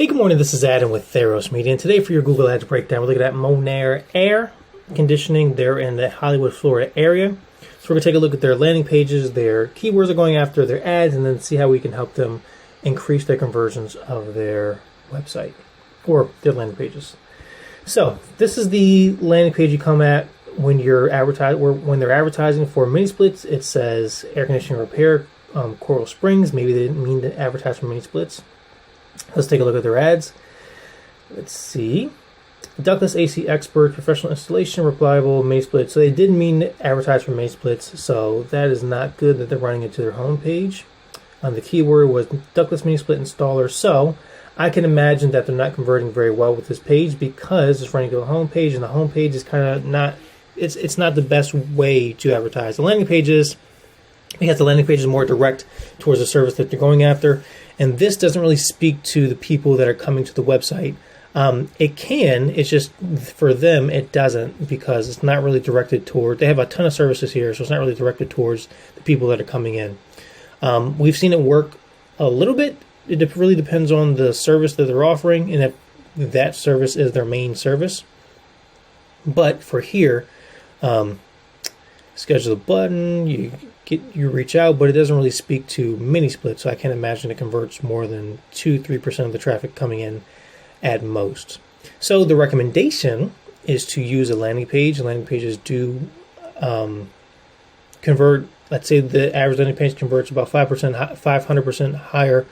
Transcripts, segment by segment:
Hey, good morning. This is Adam with Theros Media, and today for your Google Ads breakdown, we're looking at Monar Air Conditioning. They're in the Hollywood, Florida area. So we're going to take a look at their landing pages, their keywords they're going after, their ads, and then see how we can help them increase their conversions of their website or their landing pages. So this is the landing page you come at when you're when they're advertising for mini splits. It says air conditioning repair, Coral Springs. Maybe they didn't mean to advertise for mini splits. Let's take a look at their ads. Let's see. Ductless AC expert, professional installation, reliable mini split. So they did mean to advertise for mini splits, so that is not good that they're running it to their homepage. The keyword was ductless mini split installer. So I can imagine that they're not converting very well with this page because it's running to a homepage, and the homepage is kind of not. It's not the best way to advertise. The landing page is, because the landing page is more direct towards the service that they're going after. And this doesn't really speak to the people that are coming to the website. It can, it's just for them it doesn't, because it's not really directed toward, they have a ton of services here, so it's not really directed towards the people that are coming in. We've seen it work a little bit. It really depends on the service that they're offering and if that service is their main service. But for here, schedule a button, you reach out, but it doesn't really speak to mini splits, so I can't imagine it converts more than 2-3% of the traffic coming in at most. So the recommendation is to use a landing page. Landing pages do convert. Let's say the average landing page converts about 500% higher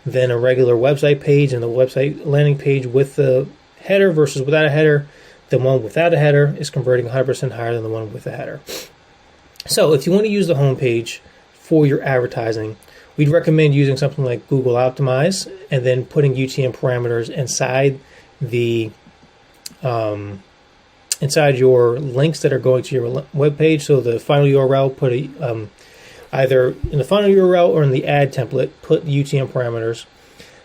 than a regular website page, and the website landing page with the header versus without a header, the one without a header is converting 100% higher than the one with a header. So if you want to use the homepage for your advertising, we'd recommend using something like Google Optimize and then putting UTM parameters inside the inside your links that are going to your web page. So the final URL, put either in the final URL or in the ad template, put the UTM parameters.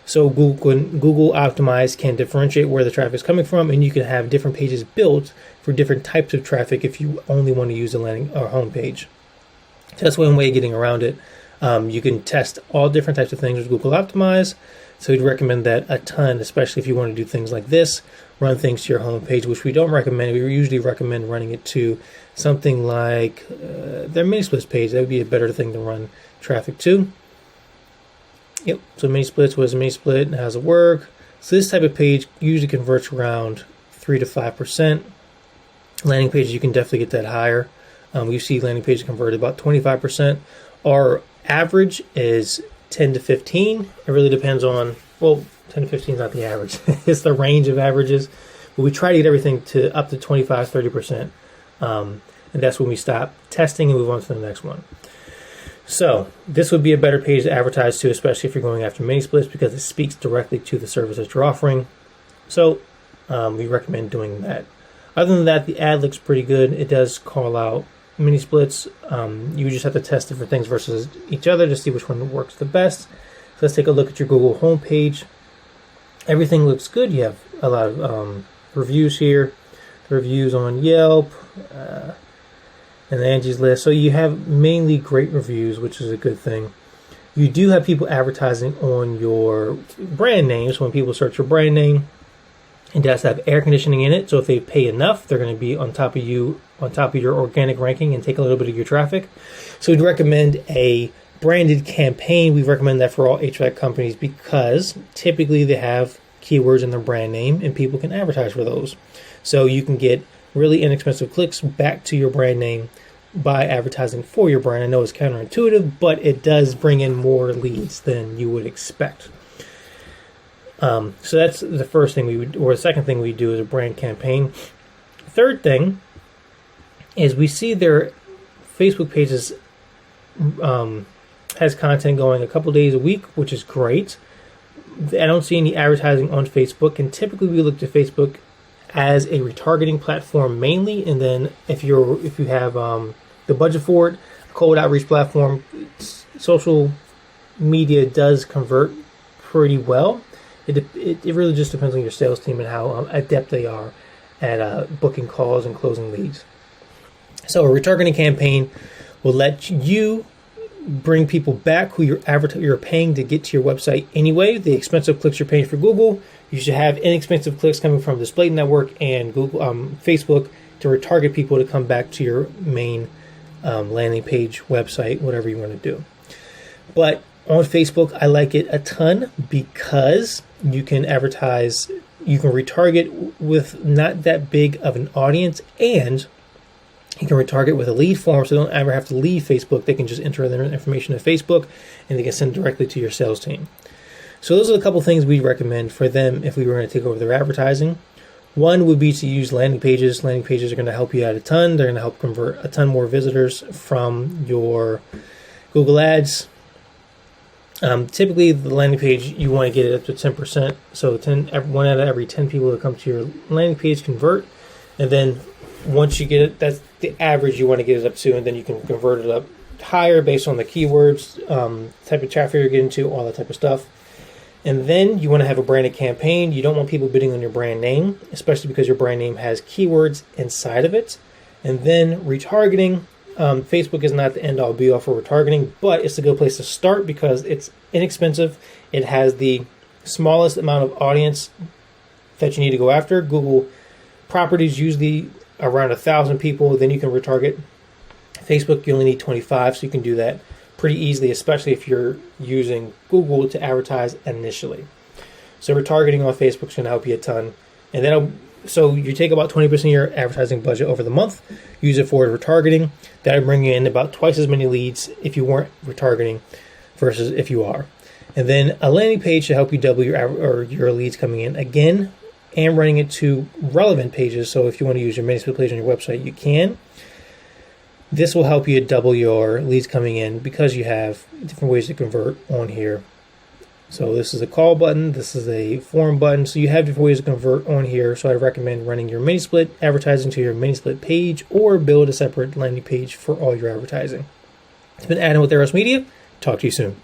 So Google Optimize can differentiate where the traffic is coming from, and you can have different pages built for different types of traffic if you only want to use a landing or home page. So that's one way of getting around it. You can test all different types of things with Google Optimize. So we'd recommend that a ton, especially if you want to do things like this, run things to your home page, which we don't recommend. We usually recommend running it to something like their mini splits page. That would be a better thing to run traffic to. Yep, so mini splits was a mini split, and how does it work? So this type of page usually converts around 3 to 5%. Landing pages, you can definitely get that higher. We see landing pages converted about 25%. Our average is 10 to 15. It really depends on, well, 10 to 15 is not the average. It's the range of averages. But we try to get everything to up to 25, 30%. And that's when we stop testing and move on to the next one. So this would be a better page to advertise to, especially if you're going after mini splits, because it speaks directly to the service that you're offering. So we recommend doing that. Other than that, the ad looks pretty good. It does call out mini splits. You just have to test different things versus each other to see which one works the best. So let's take a look at your Google homepage. Everything looks good. You have a lot of reviews here. Reviews on Yelp. And Angie's List. So you have mainly great reviews, which is a good thing. You do have people advertising on your brand name. So when people search your brand name, it does have air conditioning in it. So if they pay enough, they're going to be on top of you, on top of your organic ranking and take a little bit of your traffic. So we'd recommend a branded campaign. We recommend that for all HVAC companies because typically they have keywords in their brand name and people can advertise for those. So you can get really inexpensive clicks back to your brand name by advertising for your brand. I know it's counterintuitive, but it does bring in more leads than you would expect. So that's the first thing we would, or the second thing we do is a brand campaign. Third thing is we see their Facebook pages has content going a couple days a week, which is great. I don't see any advertising on Facebook, and typically we look to Facebook as a retargeting platform mainly, and then if you have the budget for it, cold outreach platform, social media does convert pretty well. It really just depends on your sales team and how adept they are at booking calls and closing leads. So a retargeting campaign will let you bring people back who you're paying to get to your website anyway. The expensive clicks you're paying for Google, you should have inexpensive clicks coming from Display Network and Google, Facebook, to retarget people to come back to your main landing page, website, whatever you want to do. But on Facebook, I like it a ton because you can advertise, you can retarget with not that big of an audience, and you can retarget with a lead form, so they don't ever have to leave Facebook. They can just enter their information to Facebook, and they can send directly to your sales team. So those are a couple things we recommend for them if we were going to take over their advertising. One would be to use landing pages. Landing pages are going to help you out a ton. They're going to help convert a ton more visitors from your Google Ads. Typically, the landing page, you want to get it up to 10%. So 1 out of every 10 people that come to your landing page convert. And then once you get it, that's the average you want to get it up to. And then you can convert it up higher based on the keywords, type of traffic you're getting to, all that type of stuff. And then you want to have a branded campaign. You don't want people bidding on your brand name, especially because your brand name has keywords inside of it. And then retargeting. Facebook is not the end-all be-all for retargeting, but it's a good place to start because it's inexpensive. It has the smallest amount of audience that you need to go after. Google properties usually around 1,000 people. Then you can retarget. Facebook, you only need 25, so you can do that pretty easily, especially if you're using Google to advertise initially. So retargeting on Facebook is going to help you a ton. And then, so you take about 20% of your advertising budget over the month, use it for retargeting. That'll bring you in about twice as many leads if you weren't retargeting versus if you are. And then a landing page should help you double your leads coming in again, and running it to relevant pages. So if you want to use your mini split page on your website, you can. This will help you double your leads coming in because you have different ways to convert on here. So this is a call button, this is a form button, so you have different ways to convert on here. So I recommend running your mini split advertising to your mini split page, or build a separate landing page for all your advertising. It's been Adam with Eros Media. Talk to you soon.